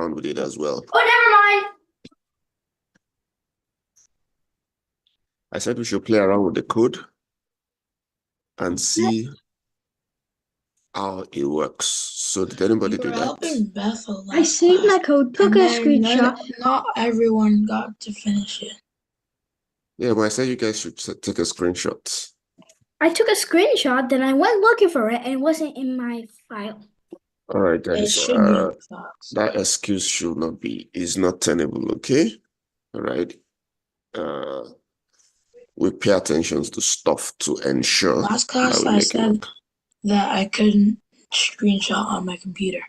around with it as well. Oh, never mind. I said we should play around with the code and see how it works. So did anybody do that? Helping Bethel I last saved class, my code, took and a then screenshot. Not everyone got to finish it. Yeah, but I said you guys should take a screenshot. I took a screenshot, then I went looking for it, and it wasn't in my file. All right, It guys. should be in class. That excuse should not be, is not tenable, okay? All right. We pay attention to stuff to ensure Last that class, we I make it said work. that I couldn't screenshot on my computer.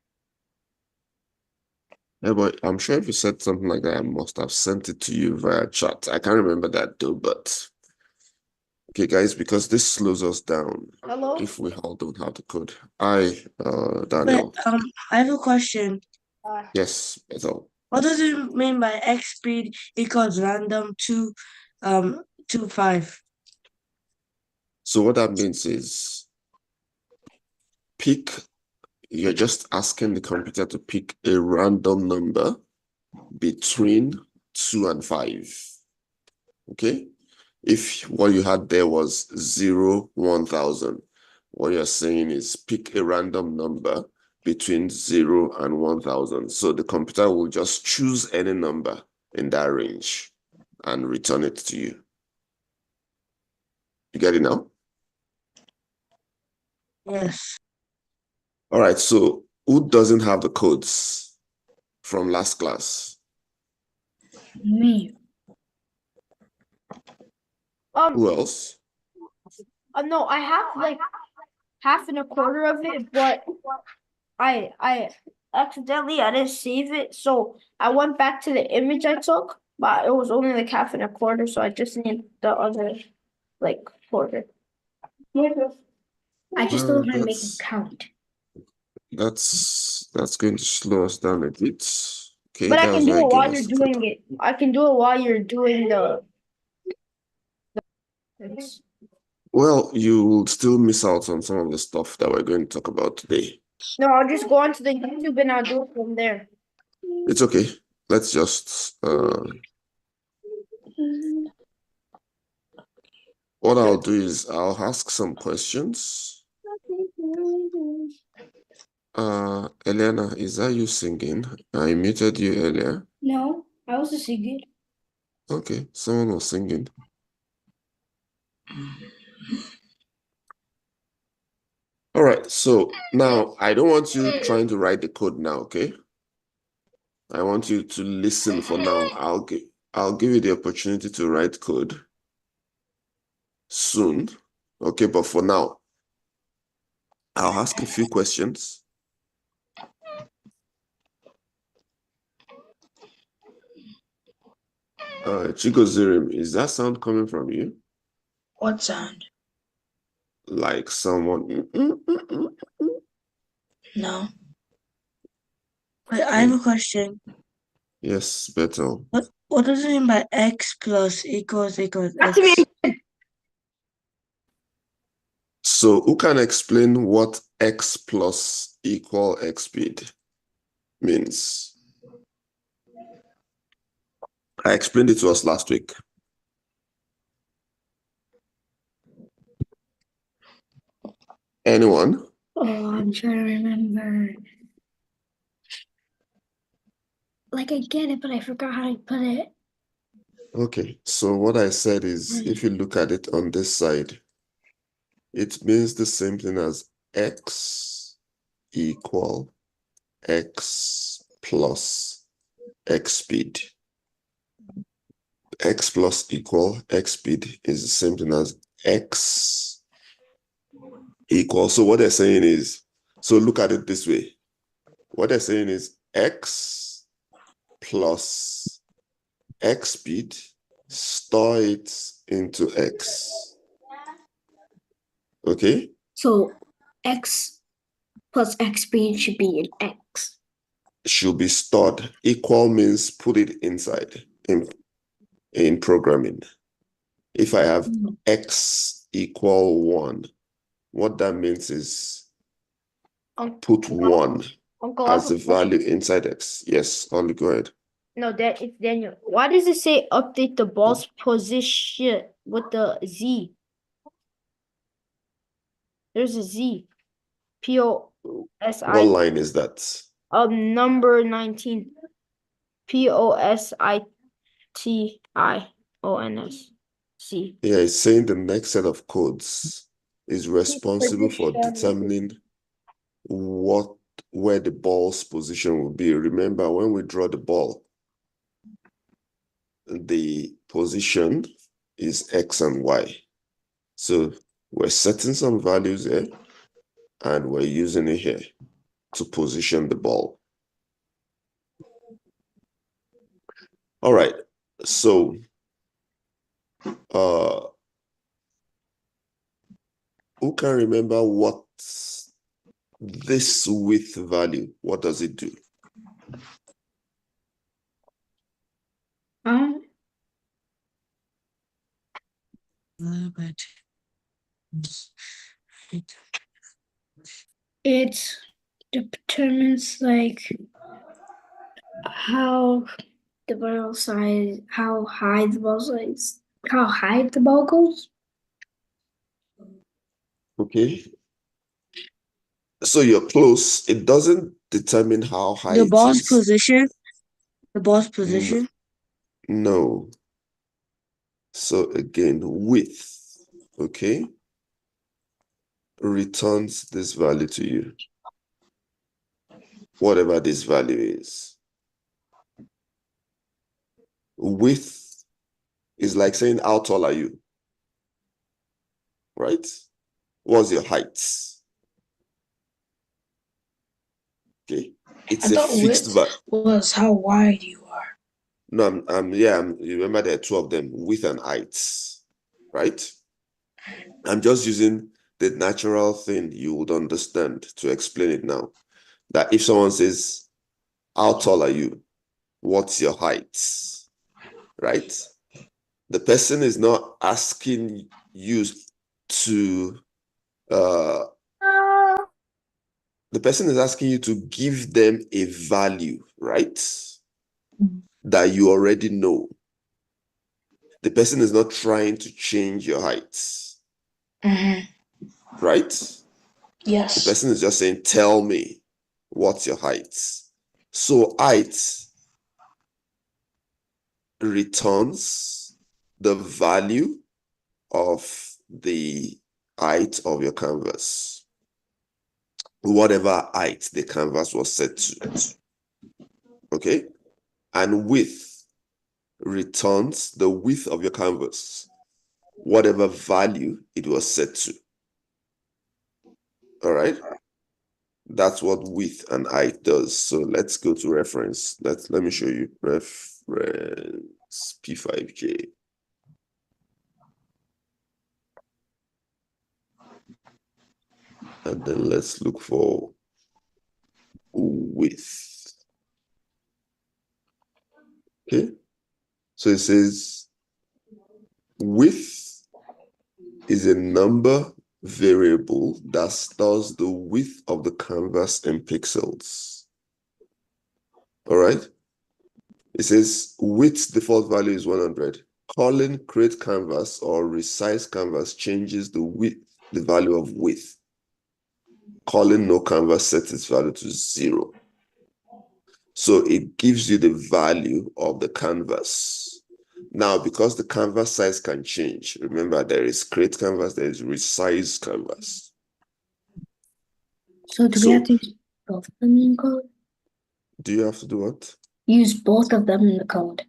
Yeah, but I'm sure if you said something like that, I must have sent it to you via chat. I can't remember that though, but okay, guys, because this slows us down. Hello? If we all don't have the code. Hi, Daniel. But I have a question. Yes, that's all. What does it mean by x speed equals random 5? So what that means is you're just asking the computer to pick a random number between 2 and 5. Okay? If what you had there was 0, 1000, what you're saying is pick a random number between 0 and 1000. So the computer will just choose any number in that range and return it to you. You get it now? Yes. All right, so who doesn't have the codes from last class? Me. Who else? No, I have like half and a quarter of it, but I accidentally I didn't save it, so I went back to the image I took, but it was only like half and a quarter, so I just need the other like quarter. I just don't know how to make it count. That's going to slow us down a bit. Okay, But I that can was do why I it gave while us you're the code. doing it. I can do it while you're doing the Well, you will still miss out on some of the stuff that we're going to talk about today. No, I'll just go onto the YouTube and I'll do it from there. It's okay. Let's just what I'll do is I'll ask some questions. Elena, is that you singing? I muted you earlier. No, I was singing. Okay, someone was singing. All right, so now I don't want you trying to write the code now, okay? I want you to listen for now. I'll give you the opportunity to write code soon. Okay, but for now, I'll ask a few questions. Chigozirim, is that sound coming from you? What sound? Like someone. No. Wait, I have a question. Yes, Beto. What does it mean by x plus equals x? So who can explain what x plus equal x speed means? I explained it to us last week. Anyone? Oh, I'm trying to remember. Like I get it, but I forgot how to put it. Okay, so what I said is, if you look at it on this side, it means the same thing as x equal x plus x speed. X plus equal x speed is the same thing as x equal. So what they're saying is, so look at it this way. What they're saying is x plus x speed, store it into x. Okay? So x plus x speed should be in x. Should be stored. Equal means put it inside in programming. If I have x equal 1, what that means is put 1 Uncle, I as have the a question. value inside X. Yes, Ollie, go ahead. No, that it's Daniel. Why does it say update the ball's position with the Z? There's a Z. What line is that? Number 19. POSITIONS. C. Yeah, it's saying the next set of codes is responsible for Position. determining where the ball's position will be. Remember, when we draw the ball, the position is X and Y. So we're setting some values here and we're using it here to position the ball. All right, so who can remember what this width value, what does it do? It determines like how the ball size, how high the ball size, how high the ball goes. Okay. So you're close. It doesn't determine how high The it ball's is. position. The ball's position. No. So again, width, okay, returns this value to you. Whatever this value is. Width is like saying, how tall are you? Right? What's your height? Okay. It's a fixed value. Was how wide you are. No, you remember there are two of them, width and height, right? I'm just using the natural thing you would understand to explain it now. That if someone says, how tall are you? What's your height? Right? The person is not asking you to, the person is asking you to give them a value, right? That you already know. The person is not trying to change your height. Right? Yes. The person is just saying, tell me what's your height. So height returns the value of the height of your canvas, whatever height the canvas was set to. Okay? And width returns the width of your canvas, whatever value it was set to. All right? That's what width and height does. So let's go to reference. Let me show you. Reference P5J. And then let's look for width. Okay. So it says width is a number variable that stores the width of the canvas in pixels. All right. It says width default value is 100. Calling create canvas or resize canvas changes the width, the value of width. Calling no canvas sets its value to 0. So it gives you the value of the canvas. Now, because the canvas size can change, remember there is create canvas, there is resize canvas. So do we have to use both of them in the code? Do you have to do what? Use both of them in the code.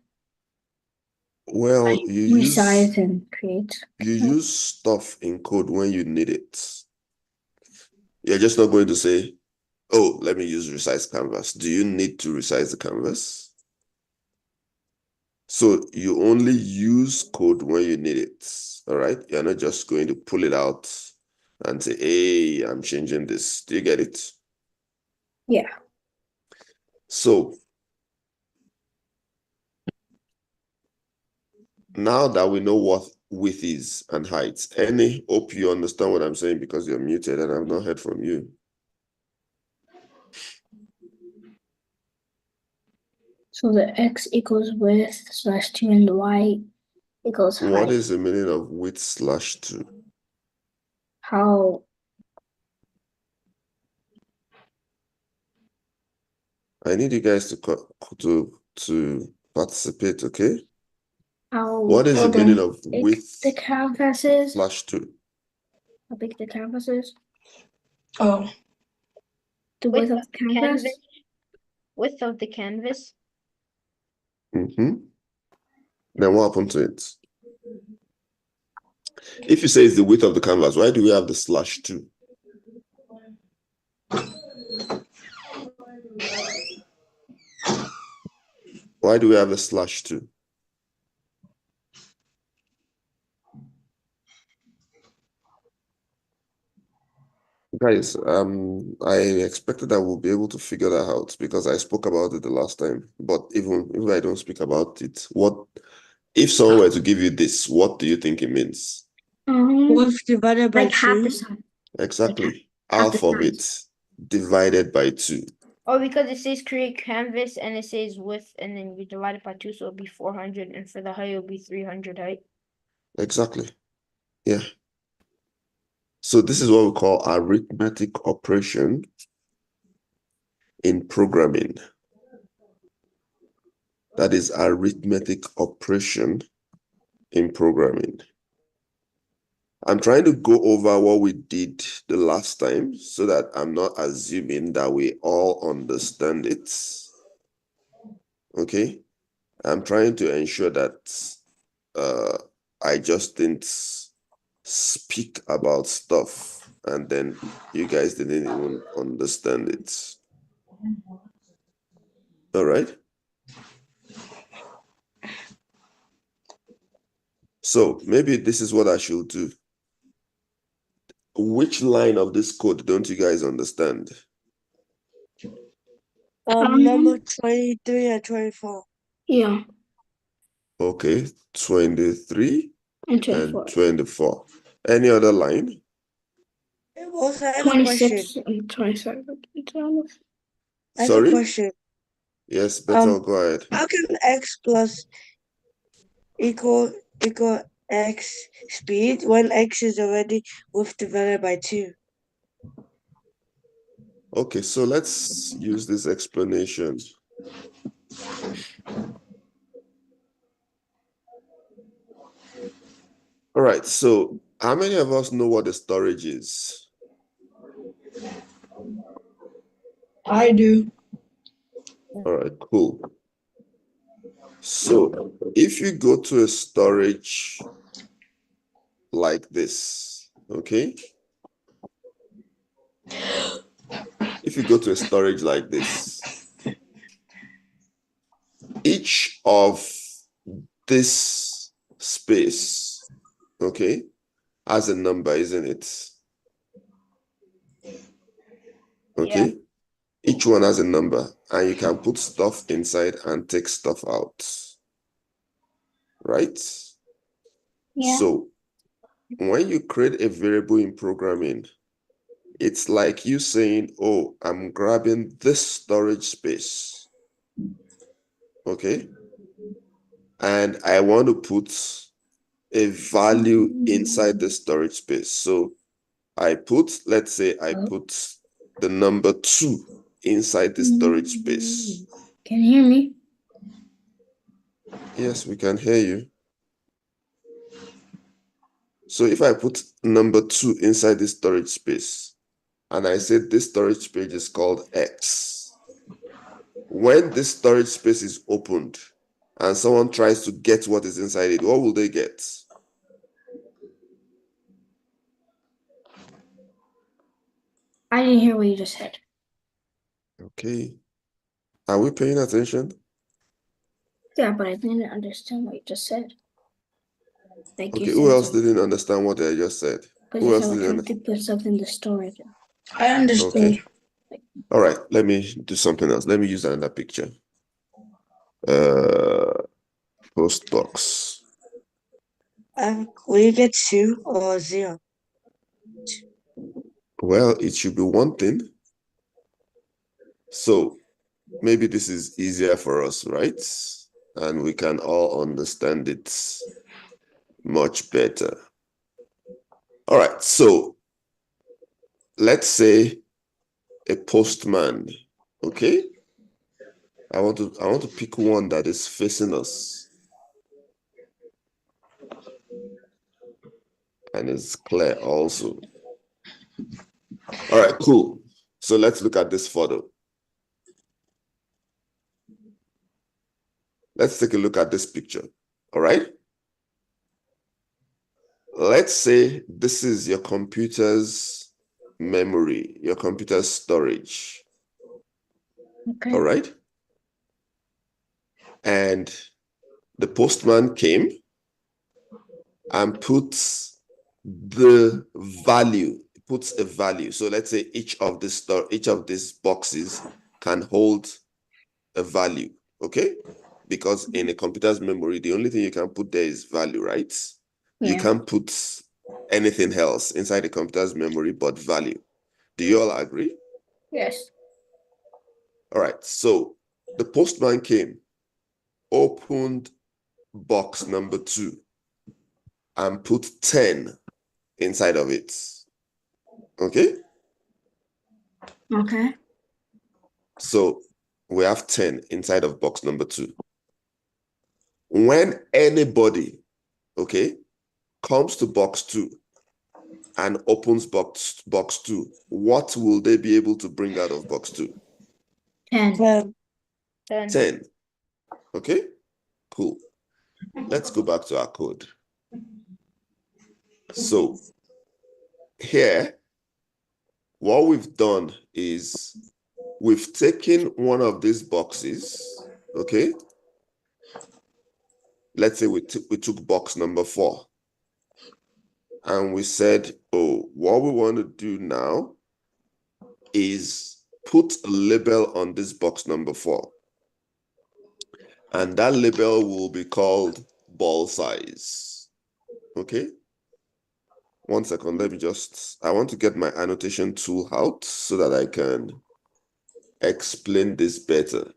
Well, you Resize and create. use stuff in code when you need it. You're just not going to say, oh, let me use resize canvas. Do you need to resize the canvas? So you only use code when you need it. All right. You're not just going to pull it out and say, hey, I'm changing this. Do you get it? Yeah. So now that we know what width is and height, hope you understand what I'm saying because you're muted and I've not heard from you. So the x equals width slash 2 and the y equals height. What is the meaning of width slash 2? How I need you guys to participate, okay? how What is the big meaning of the width canvas is? slash 2? How big the canvas is? Oh, The width of the canvas? Width of the canvas. Mm-hmm. Then what happened to it? If you say it's the width of the canvas, why do we have the slash 2? Why do we have the slash 2? Guys, I expected I will be able to figure that out because I spoke about it the last time. But even if I don't speak about it, if someone were to give you this, what do you think it means? width divided by Like half the 2. size. Exactly. half the Half of it divided by 2. Oh, because it says create canvas and it says width and then we divide it by 2, so it'll be 400, and for the height it'll be 300 height. Exactly. Yeah. So this is what we call arithmetic operation in programming. That is arithmetic operation in programming. I'm trying to go over what we did the last time so that I'm not assuming that we all understand it. Okay? I'm trying to ensure that I just didn't speak about stuff and then you guys didn't even understand it. All right? So maybe this is what I should do. Which line of this code don't you guys understand? Number 23 and 24. Yeah, Okay, 23 and and 24. 24. Any other line? Also, I have a question. 26 and 27. I have a Sorry? question. Yes, Bethel, go ahead. How can x plus equal x speed when x is already width divided by 2? Okay, so let's use this explanation. All right, so how many of us know what the storage is? I do. All right, cool. So if you go to a storage like this, okay? If you go to a storage like this, each of this space, okay, has a number, isn't it? Okay? Each one has a number, and you can put stuff inside and take stuff out. Right? Yeah. So when you create a variable in programming, it's like you saying, oh, I'm grabbing this storage space. Okay? And I want to put a value inside the storage space. So let's say I put the number 2 inside the storage space. Can you hear me? Yes, we can hear you. So if I put number 2 inside this storage space, and I said this storage space is called X, when this storage space is opened and someone tries to get what is inside it, what will they get? I didn't hear what you just said. Okay. Are we paying attention? Yeah, but I didn't understand what you just said. Like Okay, you who said else something. didn't understand what I just said? Because Who you else said we're didn't trying to put stuff in the storage. I understood. Okay. All right, let me do something else. Let me use another picture. Post docs. Will you get 2 or 0? Well, it should be one thing. So maybe this is easier for us, right? And we can all understand it much better. All right, so let's say a postman, okay? I want to pick one that is facing us and is clear also. All right, cool. So let's look at this photo. Let's take a look at this picture. All right. Let's say this is your computer's memory, your computer's storage. Okay. All right. And the postman came and puts the value, puts a value. So let's say each of these boxes can hold a value. Okay. Because in a computer's memory, the only thing you can put there is value, right? You Yeah. can't put anything else inside the computer's memory but value. Do you all agree? Yes. All right. So the postman came, opened box number 2, and put 10 inside of it. Okay? Okay. So we have 10 inside of box number 2. When anybody, okay, comes to box 2 and opens box 2, what will they be able to bring out of box 2? 10. 10. 10. Okay, cool. Let's go back to our code. So here, what we've done is we've taken one of these boxes, okay? Let's say we took box number 4. And we said, oh, what we want to do now is put a label on this box number 4. And that label will be called ball size. Okay? 1 second, I want to get my annotation tool out so that I can explain this better.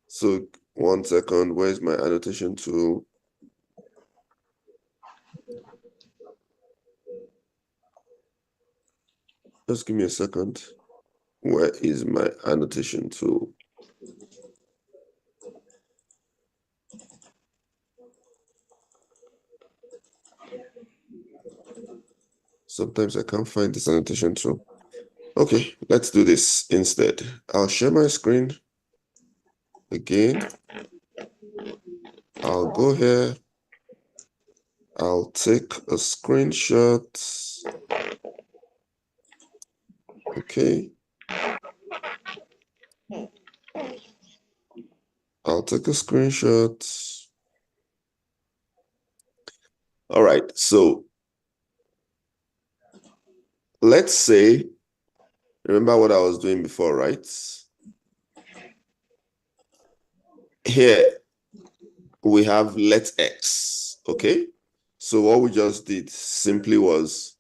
So 1 second, where's my annotation tool? Just give me a second. Where is my annotation tool? Sometimes I can't find this annotation tool. Okay, let's do this instead. I'll share my screen again. I'll go here. I'll take a screenshot. Okay. I'll take a screenshot. All right, so let's say, remember what I was doing before, right? Here we have let x, okay? So what we just did simply was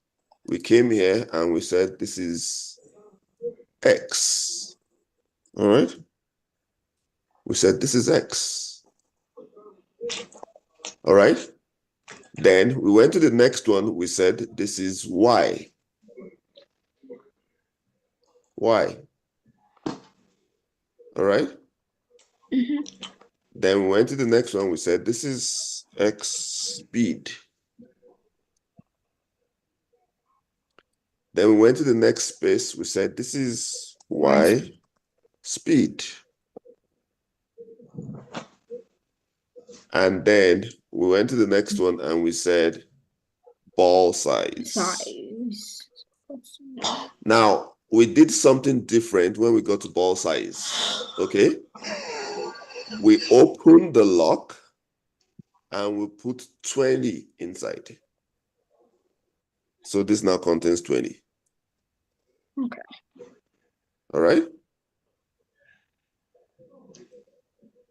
we came here and we said this is x, all right? We said this is x, all right? Then we went to the next one, we said this is y. Y. All right? Then we went to the next one, we said this is x speed. Then we went to the next space, we said this is y speed. And then we went to the next one and we said ball size. Now, we did something different when we got to ball size, okay? We opened the lock and we put 20 inside. So this now contains 20. Okay. All right?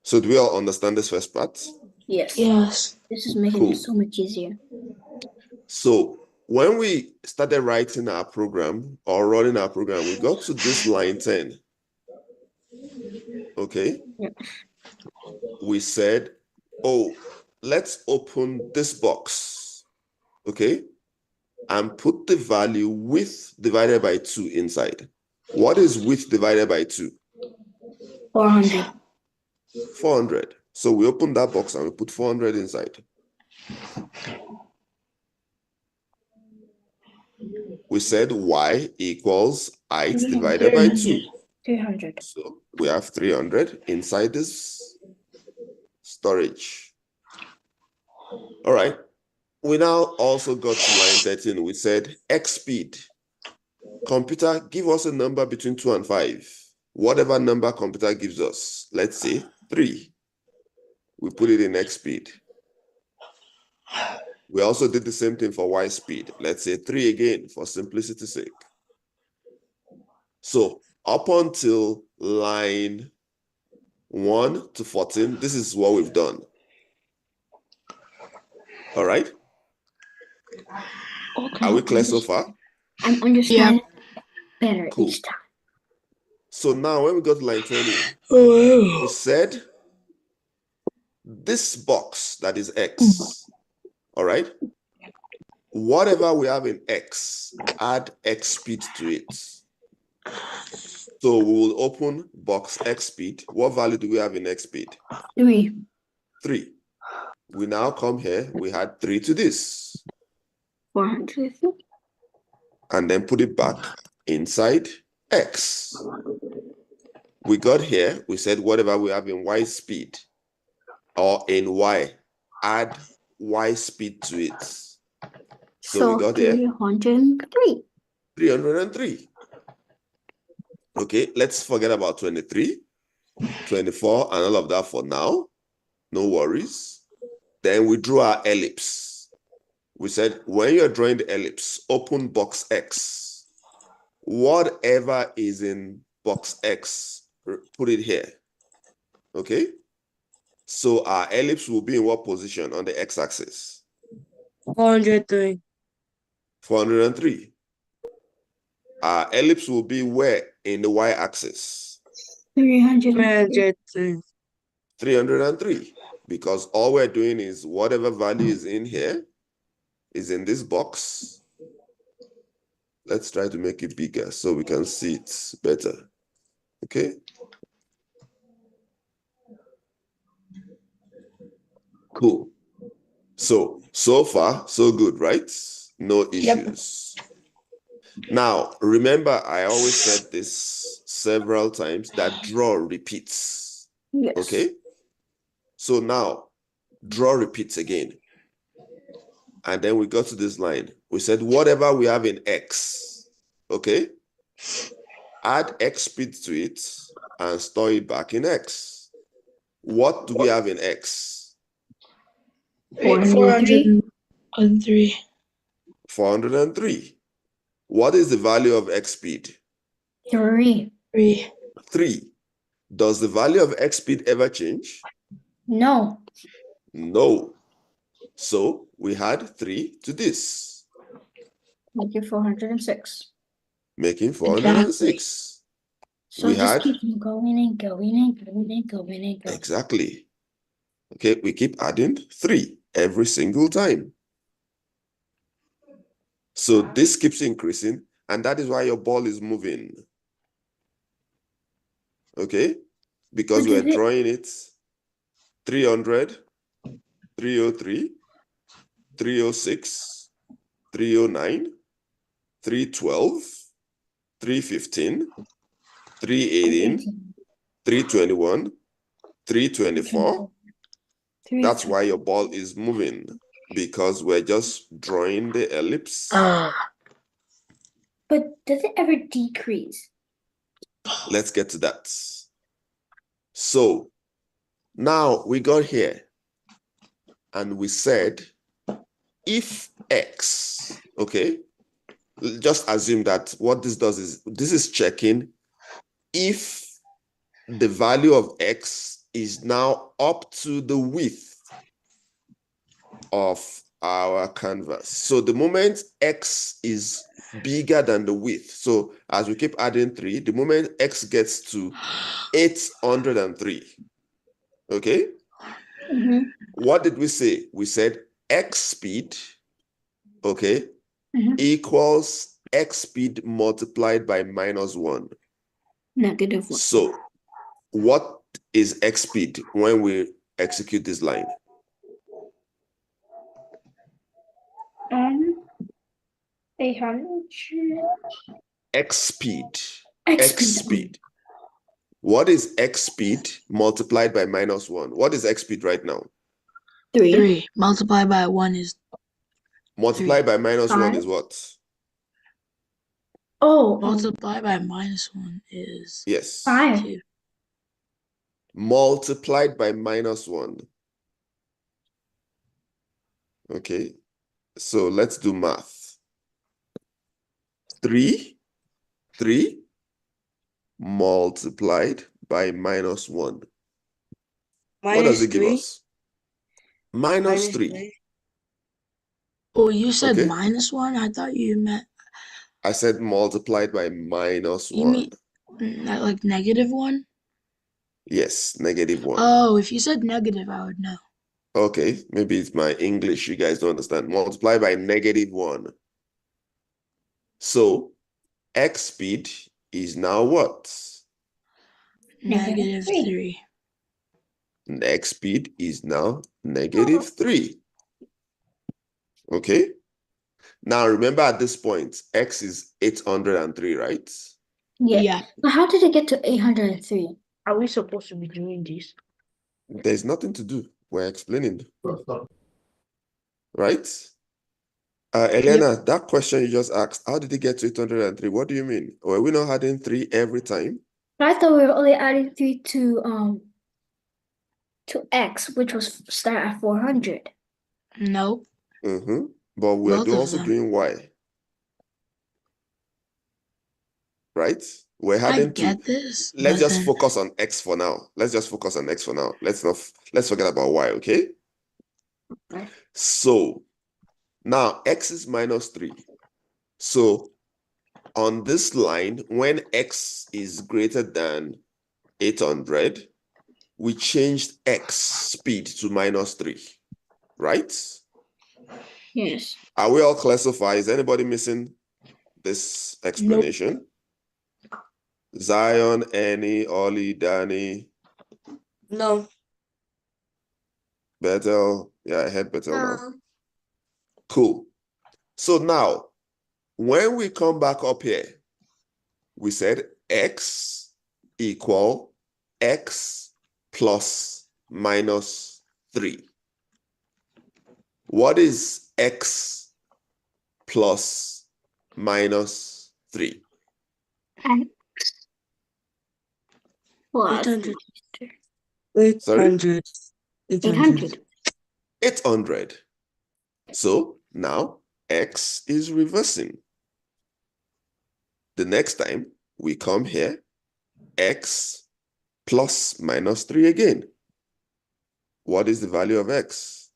So do we all understand this first part? Yes. Yes. This is making Cool. it so much easier. So when we started writing our program or running our program, we got to this line 10. Okay. Yeah. We said, oh, let's open this box. Okay. And put the value width divided by 2 inside. What is width divided by 2? 400. 400. So we open that box and we put 400 inside. We said y equals height divided by 2. 300. So we have 300 inside this storage. All right. We now also got to line 13. We said x speed. Computer, give us a number between 2 and 5. Whatever number computer gives us. Let's say 3. We put it in x speed. We also did the same thing for y speed. Let's say 3 again for simplicity's sake. So up until line 1 to 14, this is what we've done. All right. Okay. Are we clear so far? I'm understanding better Cool. each time. So now when we got to line 20, Oh, we said this box that is x, all right? Whatever we have in x, add x speed to it. So we will open box x speed. What value do we have in x speed? 3. 3. We now come here, we had 3 to this. 400. And then put it back inside x. We got here, we said whatever we have in y speed or in y, add y speed to it. So we got here 303. 303. Okay, let's forget about 23, 24, and all of that for now. No worries. Then we drew our ellipse. We said when you're drawing the ellipse, open box X. Whatever is in box X, put it here. Okay? So our ellipse will be in what position on the x-axis? 403. 403. Our ellipse will be where in the y-axis? 303. 303. Because all we're doing is whatever value is in here is in this box. Let's try to make it bigger so we can see it better. Okay? Cool. So far, so good, right? No issues. Now, remember, I always said this several times, that draw repeats. Yes. Okay? So now, draw repeats again. And then we got to this line. We said whatever we have in x, okay? Add x speed to it and store it back in x. What do we have in x? 403. 403. 403. What is the value of x speed? 3. 3. 3. Does the value of x speed ever change? No. No. So we had 3 to this, Make it 406. making 406. So We it just had- keeps going and going and going and going and going. Exactly. Okay, we keep adding 3 every single time. So this keeps increasing, and that is why your ball is moving. Okay? Because But we're is it- drawing it 300, 303, 306, 309, 312, 315, 318, 321, 324. That's why your ball is moving, because we're just drawing the ellipse. But does it ever decrease? Let's get to that. So now we got here and we said if x, okay, just assume that what this does is this is checking if the value of x is now up to the width of our canvas. So the moment x is bigger than the width, so as we keep adding 3, the moment x gets to 803, okay? Mhm. What did we say? We said x speed, okay, Mhm. equals x speed multiplied by -1. -1. So what is x speed when we execute this line? 800. X speed. X X speed. What is x speed multiplied by -1? What is x speed right now? 3. 3 multiplied by 1 is Multiplied by -1 5. is what? Oh, multiplied by -1 is Yes. 5. 2. Multiplied by -1. Okay. So let's do math. 3 multiplied by -1. What does it give -3. us? -3. Oh, you said Okay. -1? I thought you meant I said multiplied by -1. you mean like -1? Yes, -1. Oh, if you said negative, I would know. Okay, maybe it's my English you guys don't understand. Multiply by -1. So x speed is now what? -3. X speed is now -3. Okay. Now remember at this point, x is 803, right? Yeah. But how did it get to 803? Are we supposed to be doing this? There's nothing to do. We're explaining, right? Elena, that question you just asked, how did it get to 803? What do you mean? Were we not adding 3 every time? I thought we were only adding 3 to x, which was start at 400. Nope. But we're Both of also them. doing y. Right? We're I adding 2. get this. Let's but just then- focus on x for now. Let's forget about y, okay? Okay. So now x is -3. So on this line, when x is greater than 800, we changed x speed to -3, right? Yes. Are we all clear so far? Is anybody missing this explanation? Zion, Annie, Ollie, Danny, No. Bethel. Yeah, I heard Bethel now. Cool. So now, when we come back up here, we said x equal x plus -3. What is x plus -3? Plus 800. Sorry? 800. 800. 800. So now x is reversing. The next time we come here, x plus -3 again. What is the value of x?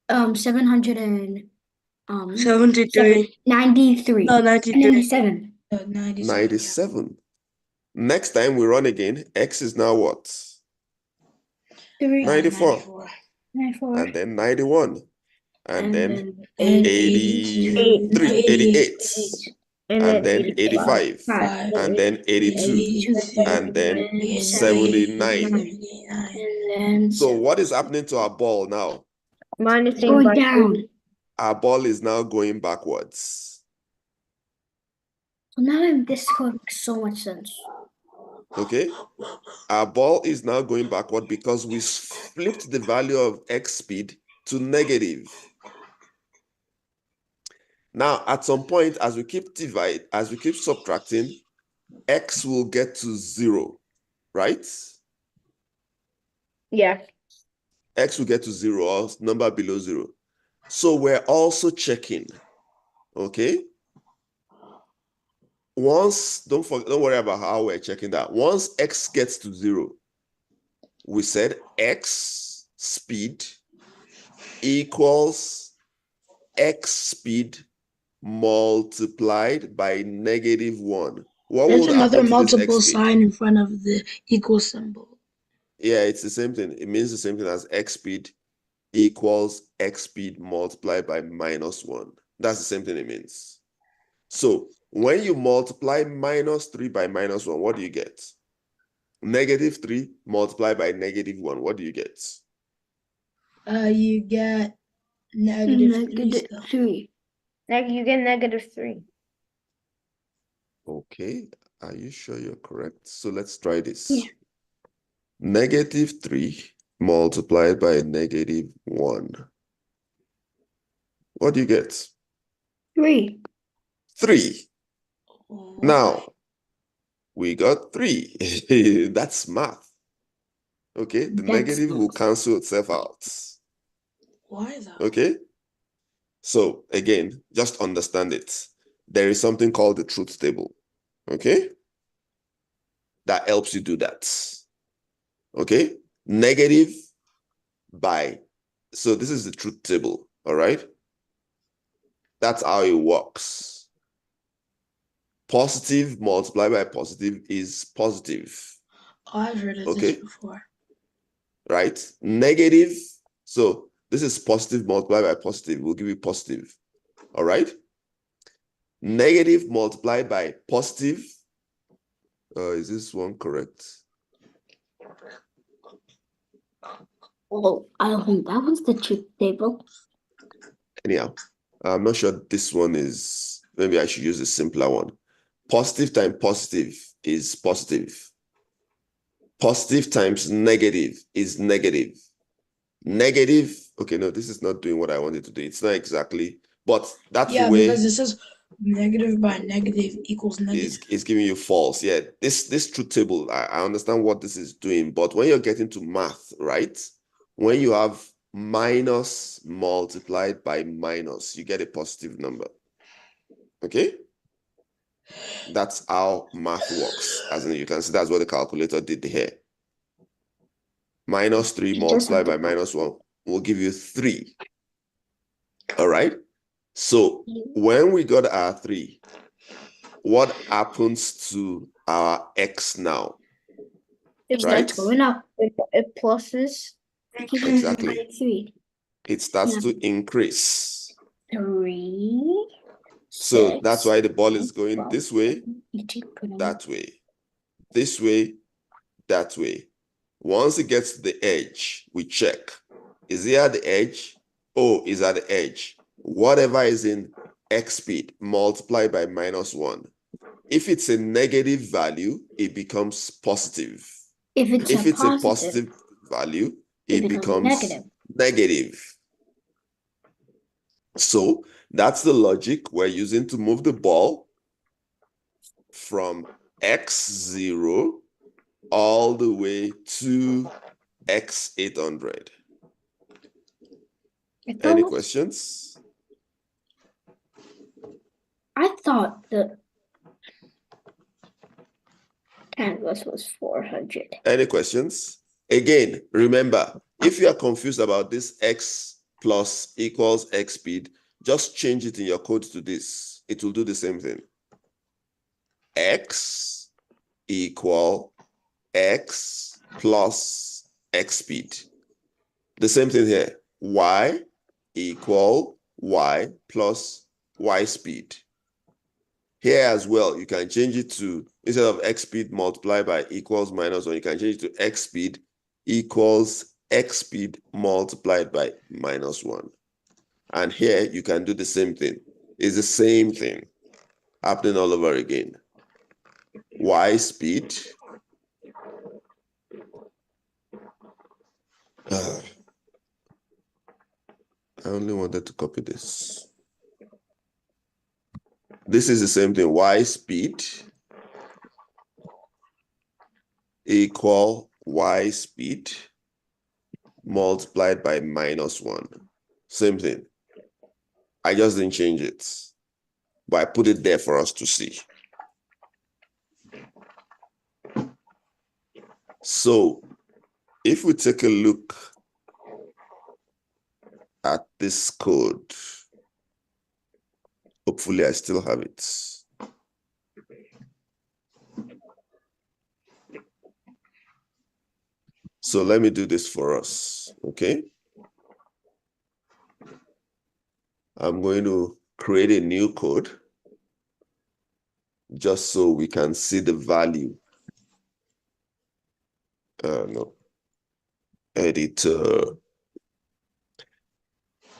700 and 73. 93. No, 93. 97. 97. Next time we run again, x is now what? 94. 94. And then 91. And then 83. 88. And then 85. 5. And then 82. And then 79. And So what is happening to our ball now? going down. Our ball is now going backwards. So now this code makes so much sense. Okay? Our ball is now going backward because we flipped the value of x speed to negative. Now, at some point, as we keep subtracting, x will get to 0, right? Yeah. X will get to 0 or number below 0. So we're also checking, okay? Don't worry about how we're checking that. Once x gets to 0, we said x speed equals x speed multiplied by -1. What There's would another happen to this x multiple speed? sign in front of the equal symbol. Yeah, it's the same thing. It means the same thing as x speed equals x speed multiplied by -1. That's the same thing it means. So when you multiply -3 by -1, what do you get? -3 multiplied by -1, what do you get? You get -3 still. -3. You get -3. Okay, are you sure you're correct? So let's try this. Yeah. -3 multiplied by -1. What do you get? 3. 3. Oh, Now, we got 3. That's math. Okay, the That's negative will math. cancel itself out. why though? Okay, so again, just understand it. There is something called the truth table. Okay, that helps you do that. Okay, negative by, so this is the truth table. All right, that's how it works. Positive multiplied by positive is positive. Oh, I've heard of Okay. this before. Right? Negative. So this is positive multiplied by positive. We'll give you positive. All right? Negative multiplied by positive. Is this one correct? Oh, I don't think that was the truth table. Anyhow, I'm not sure this one is, maybe I should use a simpler one. Positive times positive is positive. Positive times negative is negative. Negative, okay, no, this is not doing what I wanted to do. It's not exactly, but that's Yeah, the way because this is negative by negative equals negative. is giving you false. Yeah, this truth table, I understand what this is doing, but when you're getting to math, right? When you have minus multiplied by minus, you get a positive number. Okay? That's how math works. As in, you can see that's what the calculator did here. -3 You just multiplied have by to -1 will give you 3. All right? So when we got our 3, what happens to our x now? It Right? starts going up. It pluses. Exactly. 3. It starts Yeah. to increase. 3. So that's 6, why the ball is 8, going 12, this way, 18, 21. that way, this way, that way. Once it gets to the edge, we check. Is it at the edge? Oh, is at the edge. Whatever is in x speed multiplied by -1. If it's a negative value, it becomes positive. If it's If a it's a positive, positive value, it it becomes becomes negative. negative. So that's the logic we're using to move the ball from x0 all the way to x800. Any questions? I thought the canvas was 400. Any questions? Again, remember, if you are confused about this x plus equals x speed, just change it in your code to this. It will do the same thing. X equal x plus x speed. The same thing here. Y equal y plus y speed. Here as well, you can change it to, instead of x speed multiplied by equals -1, you can change it to x speed equals x speed multiplied by -1. And here you can do the same thing. It's the same thing happening all over again. Y speed. I only wanted to copy this. This is the same thing. Y speed equal y speed multiplied by -1. Same thing. I just didn't change it, but I put it there for us to see. So if we take a look at this code. Hopefully, I still have it. So let me do this for us, okay? I'm going to create a new code just so we can see the value. No. Editor.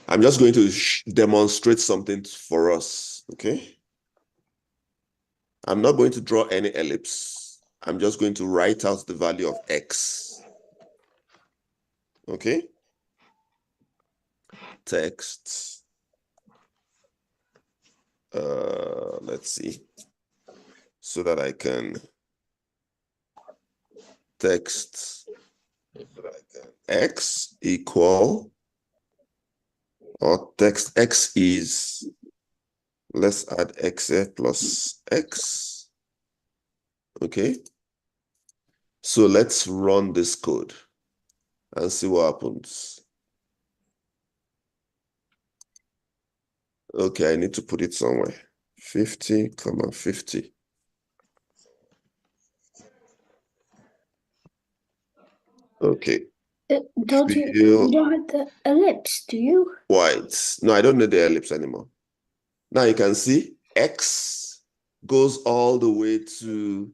I'm just going to demonstrate something for us, okay? I'm not going to draw any ellipse. I'm just going to write out the value of x. Okay? Text. Let's see. So that I can text x equal, or text x is, let's add x here plus x. Okay. So let's run this code and see what happens. Okay, I need to put it somewhere. 50, 50. Okay. Don't you don't have the ellipse, do you? White. No, I don't need the ellipse anymore. Now you can see x goes all the way to,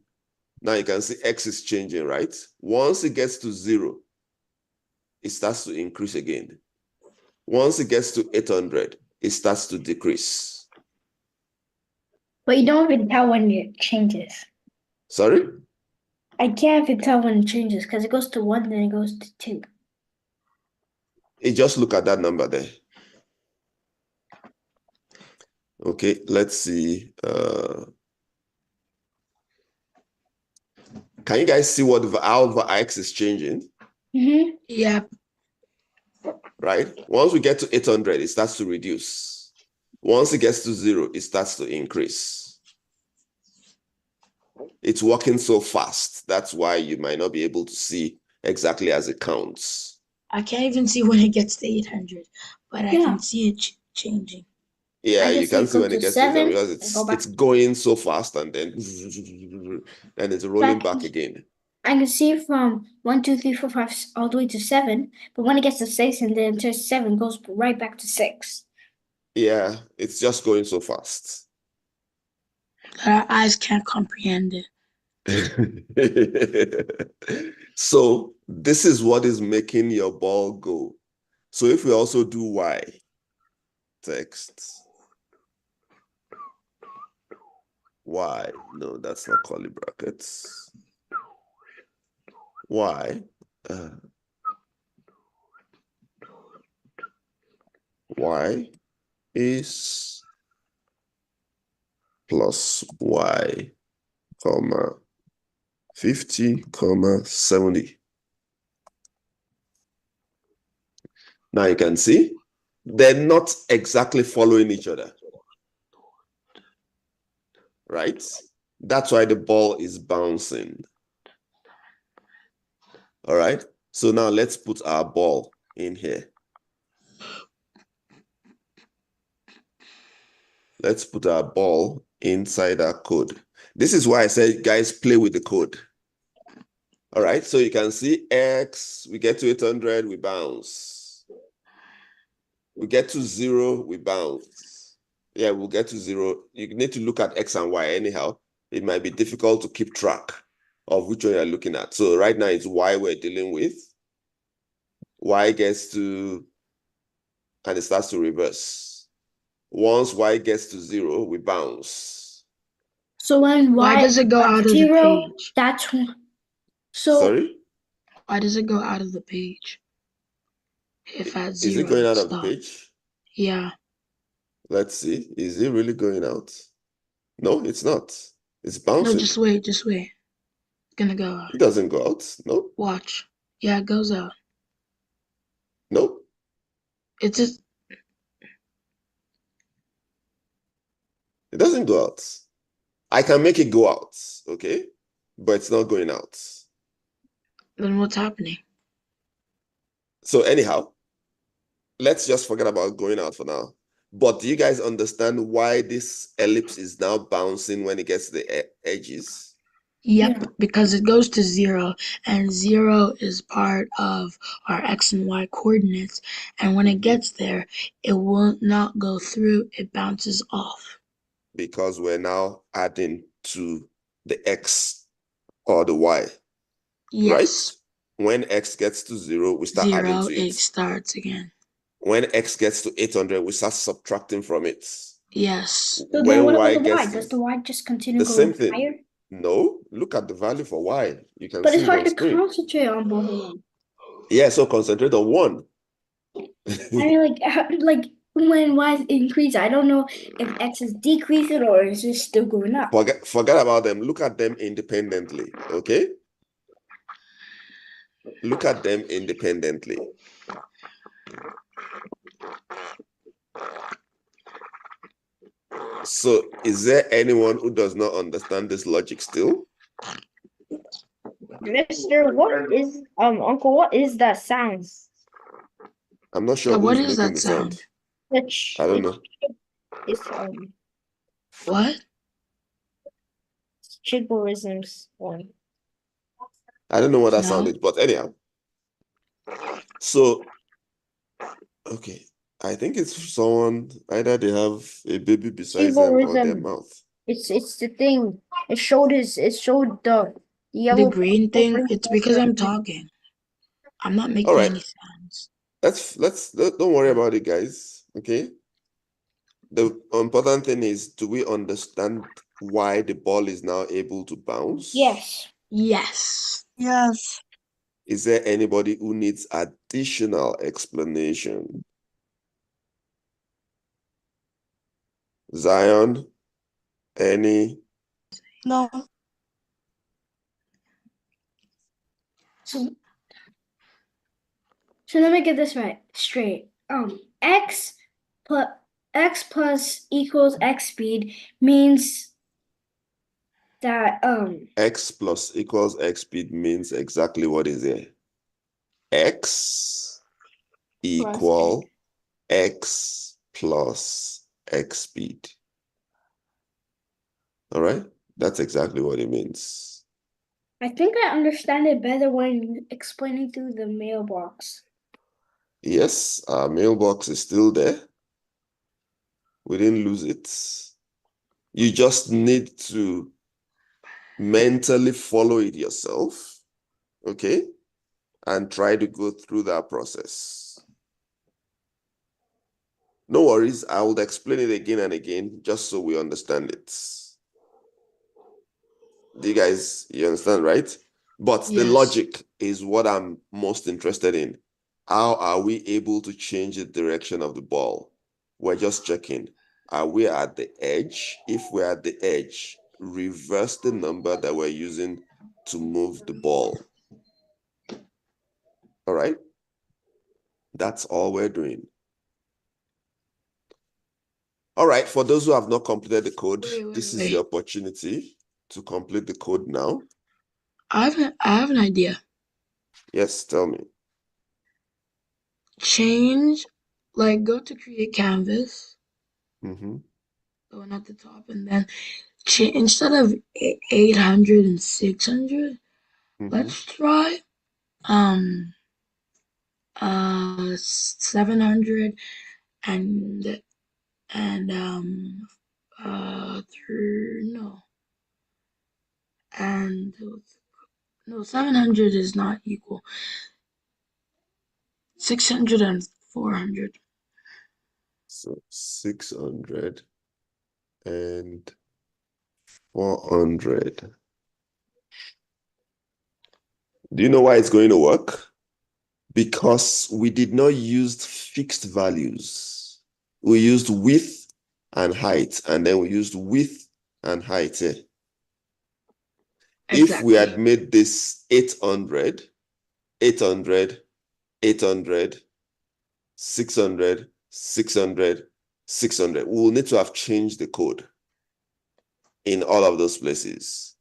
now you can see x is changing, right? Once it gets to 0, it starts to increase again. Once it gets to 800, it starts to decrease. But you don't even tell when it changes. Sorry? I can't even tell when it changes because it goes to 1, then it goes to 2. You just look at that number there. Okay, let's see. Can you guys see how the x is changing? Mm-hmm. Yeah. Right? Once we get to 800, it starts to reduce. Once it gets to 0, it starts to increase. It's working so fast. That's why you might not be able to see exactly as it counts. I can't even see when it gets to 800, but I can see it changing. Yeah, you can see when go it to gets to 7 because and go back. it's going so fast and then and it's rolling back again. I can see from 1, 2, 3, 4, 5 all the way to 7, but when it gets to 6 and then to 7 goes right back to 6. Yeah, it's just going so fast. Our eyes can't comprehend it. So this is what is making your ball go. So if we also do y, text y, no, that's not curly brackets. Y, y is plus y, comma 50, comma 70. Now you can see they're not exactly following each other, right? That's why the ball is bouncing. All right. So now let's put our ball in here. Let's put our ball inside our code. This is why I said, guys, play with the code. All right. So you can see X, we get to 800, we bounce. We get to 0, we bounce. Yeah, we'll get to 0. You need to look at X and Y anyhow. It might be difficult to keep track of which one you're looking at. So right now it's Y we're dealing with. Y gets to, and it starts to reverse. Once Y gets to 0, we bounce. So when Why does it go out of the 0, page? that's when. So Sorry? Why does it go out of the page? If at 0, Is it going out of stop. the page? Yeah. Let's see. Is it really going out? No, it's not. It's bouncing. No, just wait. It's gonna go out. It doesn't go out. No. Watch. Yeah, it goes out. No. It's just. It doesn't go out. I can make it go out, okay? But it's not going out. Then what's happening? So anyhow, let's just forget about going out for now. But do you guys understand why this ellipse is now bouncing when it gets to the edges? Yep, Yeah. because it goes to 0, and 0 is part of our x and y coordinates. And when it gets there, it will not go through, it bounces off. Because we're now adding to the x or the y, Yes. right? When x gets to 0, we start adding 0, to it it. starts again. When x gets to 800, we start subtracting from it. Yes. So When then what y about the y? gets Does to the y just continue the same going thing. higher? No, look at the value for y. You can But see it's it on hard to screen. concentrate on both of them. Yeah, so concentrate on one. I mean, like when y increase, I don't know if x is decreasing or is it still going up. Forget about them. Look at them independently, okay? Look at them independently. So, is there anyone who does not understand this logic still? Mister, what is Uncle? What is that sound? I'm not sure Yeah, what who's is making that the sound. Which I don't know. it's What? Chigorisms one. I don't know what that No. sound is, but anyhow. So, okay. I think it's someone, either they have a baby beside them or their Chigorism. mouth. It's the thing. It showed the The yellow green thing, purple it's because I'm cursor. talking. I'm not making All right. any sounds. Don't worry about it, guys. Okay. The important thing is, do we understand why the ball is now able to bounce? Yes. Yes. Yes. Is there anybody who needs additional explanation? Zion? Any? No. So let me get this right straight. X plus equals x speed means that X plus equals X speed means exactly what is there. X equal X plus X speed. All right? That's exactly what it means. I think I understand it better when explaining through the mailbox. Yes, our mailbox is still there. We didn't lose it. You just need to mentally follow it yourself, okay? And try to go through that process. No worries, I will explain it again and again just so we understand it. Do you understand, right? But the Yes. logic is what I'm most interested in. How are we able to change the direction of the ball? We're just checking. Are we at the edge? If we're at the edge, reverse the number that we're using to move the ball. All right? That's all we're doing. All right, for those who have not completed the code, this is your opportunity to complete the code now. I have an idea. Yes, tell me. Change, like go to create canvas, Mm-hmm. the one at the top, and then instead of 800 and 600, let's try 700 and and no, 700 is not equal. 600 and 400. So 600 and 400. Do you know why it's going to work? Because we did not use fixed values. We used width and height, and then we used width and height. If we had made this 800, 800, 800, 600, 600, 600, we will need to have changed the code in all of those places.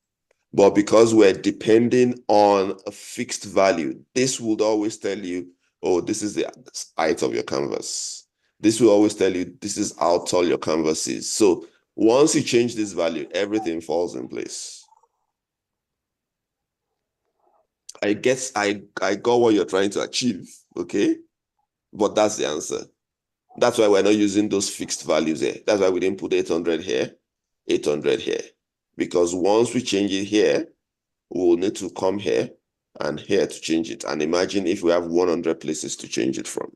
But because we're depending on a fixed value, this would always tell you, oh, this is the height of your canvas. This will always tell you this is how tall your canvas is. So once you change this value, everything falls in place. I guess I got what you're trying to achieve, okay? But that's the answer. That's why we're not using those fixed values here. That's why we didn't put 800 here, 800 here. Because once we change it here, we'll need to come here and here to change it. And imagine if we have 100 places to change it from.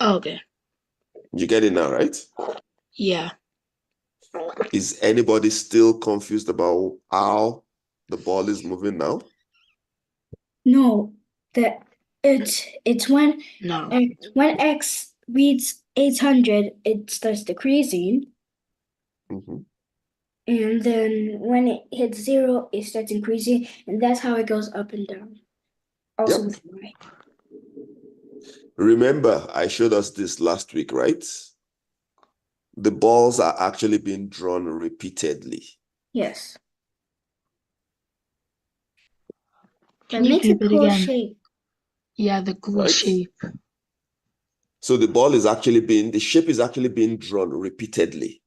Okay. You get it now, right? Yeah. Is anybody still confused about how the ball is moving now? No, it's when No. X reads 800, it starts decreasing, Mhm. and then when it hits 0, it starts increasing, and that's how it goes up and down. Also Yep. with Y. Remember, I showed us this last week, right? The balls are actually being drawn repeatedly. Yes. Can That you makes a keep it cool again? shape. Yeah, the cool Right. shape. So the ball is actually the shape is actually being drawn repeatedly.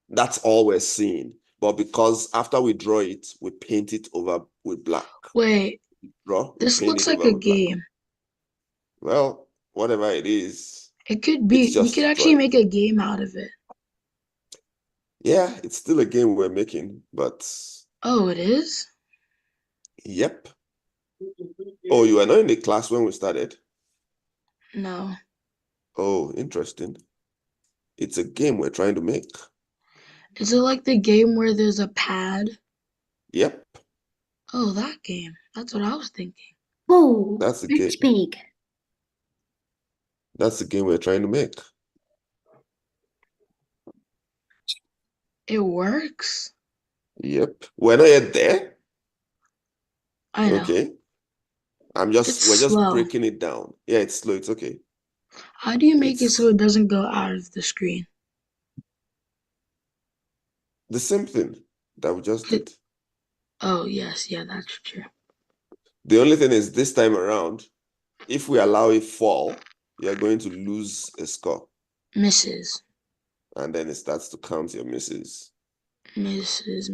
That's all we're seeing. But because after we draw it, we paint it over with black. Wait, Draw, we this paint looks it like over a with black. game. Well, whatever it is, It could it's be. We just could actually drawing. make a game out of it. Yeah, it's still a game we're making, but Oh, it is? yep. Oh, you were not in the class when we started? No. Oh, interesting. It's a game we're trying to make. Is it like the game where there's a pad? Yep, Oh, that game. That's what I was thinking. Whoa, that's the it's game. big. That's the game we're trying to make. It works? Yep. We're not yet there. I know. Okay. we're It's just slow. breaking it down. Yeah, it's slow. It's okay. How do you make it so It's it doesn't go out of the screen? the same thing that we just It- did. Oh, yes. Yeah, that's true. The only thing is this time around, if we allow it fall, you're going to lose a score. Misses. And then it starts to count your misses. Misses.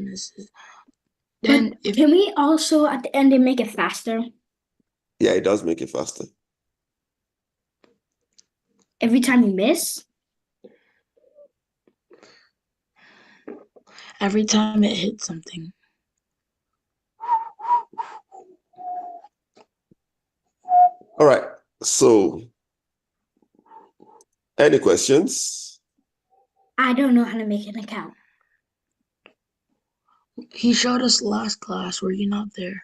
But Then if can we also at the end make it faster? Yeah, it does make it faster. Every time you miss? every time it hits something. All right. So, any questions? I don't know how to make an account. He showed us last class. Were you not there?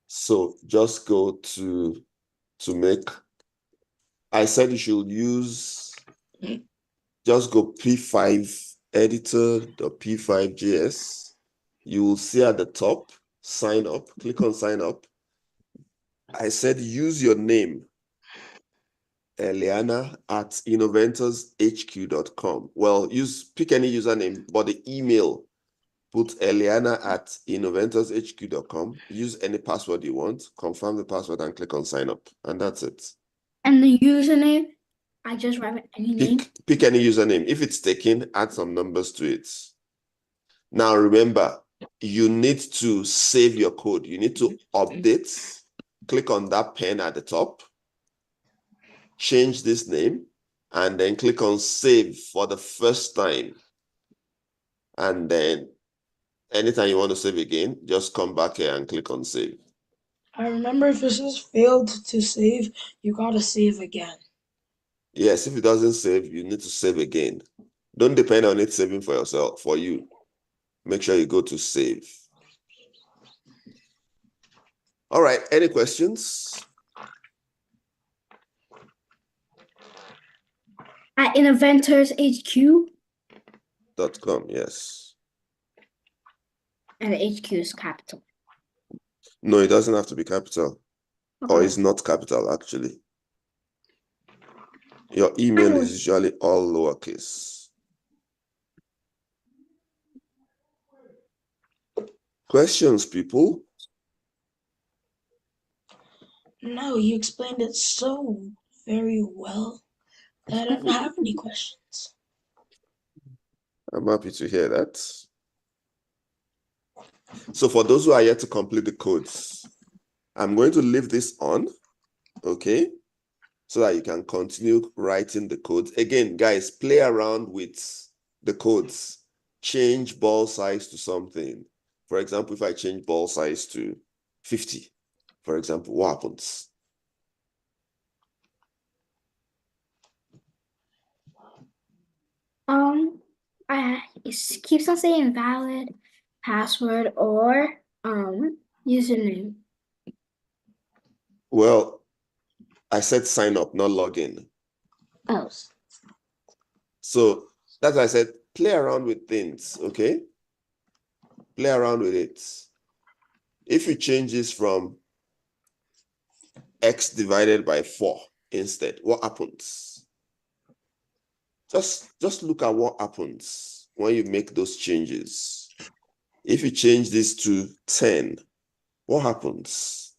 So just go to make. I said you should use. Just go P5 editor.p5js. You will see at the top, sign up. Click on sign up. I said use your name, Eliana at innoventorshq.com. Well, pick any username, but the email, put Eliana at innoventorshq.com. Use any password you want, confirm the password and click on sign up. And that's it. And the username, I just write any name. Pick any username. If it's taken, add some numbers to it. Now remember, you need to save your code. You need to update. Click on that pen at the top. Change this name. And then click on save for the first time. And then anytime you want to save again, just come back here and click on save. I remember if it says failed to save, you gotta save again. Yes, if it doesn't save, you need to save again. Don't depend on it saving for yourself, for you. Make sure you go to save. All right, any questions? At innoventorshq.com, yes. and the HQ is capital. No, it doesn't have to be capital. Okay. Or it's not capital, actually. Your email is usually all lowercase. Questions, people? No, you explained it so very well that I don't have any questions. I'm happy to hear that. So for those who are yet to complete the codes, I'm going to leave this on, okay? So that you can continue writing the codes. Again, guys, play around with the codes. Change ball size to something. For example, if I change ball size to 50, for example, what happens? It keeps on saying valid password or username. Well, I said sign up, not log in. Oh, So that's why I said play around with things, okay? Play around with it. If you change this from x divided by 4 instead, what happens? Just look at what happens when you make those changes. If you change this to 10, what happens?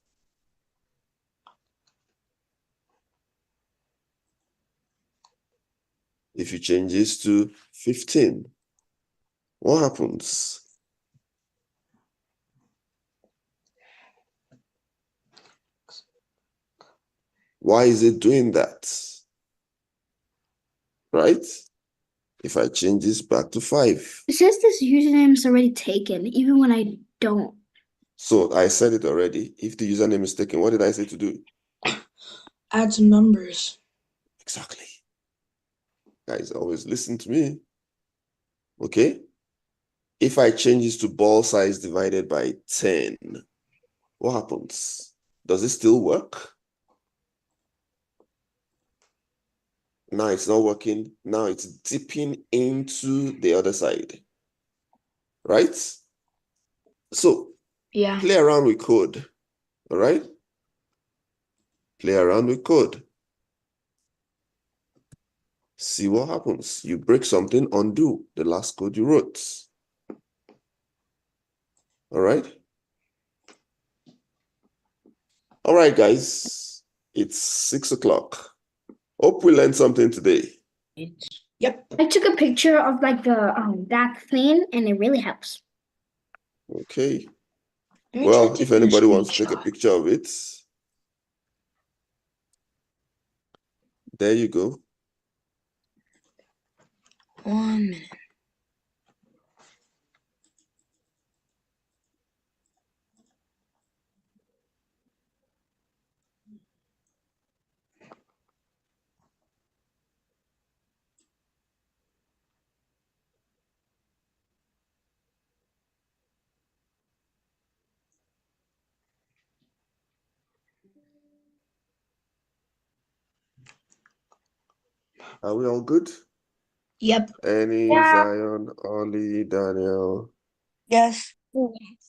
If you change this to 15, what happens? Why is it doing that? Right? If I change this back to 5. it says this username is already taken, even when I don't. So I said it already. If the username is taken, what did I say to do? Add some numbers. Exactly. Guys, always listen to me. Okay? If I change this to ball size divided by 10, what happens? Does it still work? Now it's not working. Now it's dipping into the other side. Right? So Yeah. play around with code. All right? Play around with code. See what happens. You break something, undo the last code you wrote. All right? All right, guys. It's 6 o'clock. Hope we learned something today. Yep. I took a picture of like the that thing, and it really helps. Okay. Let me Well, try if taking a anybody wants to take a screenshot. picture of it, there you go. 1 minute. Are we all good? Yep. Any Yeah. Zion, Ollie, Daniel, Yes.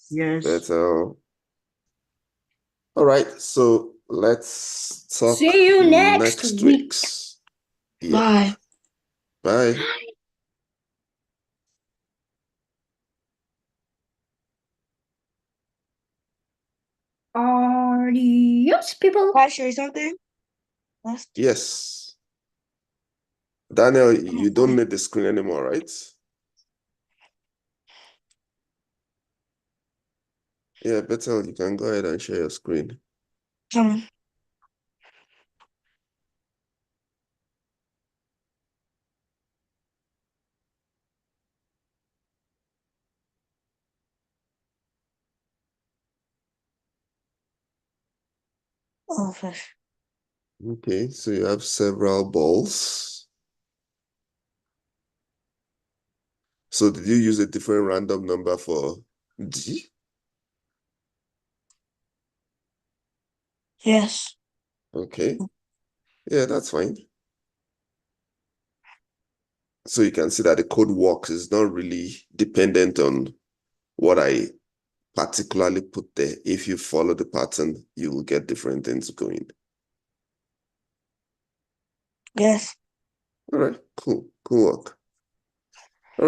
Yes. Bethel? All right, so let's talk See you next next week. week. Yeah. Bye. Bye. Adios, people. Can I show you something? Last. Yes. Daniel, you don't need the screen anymore, right? Yeah, Bethel, you can go ahead and share your screen. Coming. Oh, fish. Okay, so you have several balls. So did you use a different random number for D? Yes. Okay. Yeah, that's fine. So you can see that the code works. It's not really dependent on what I particularly put there. If you follow the pattern, you will get different things going. Yes. All right, cool. Cool work.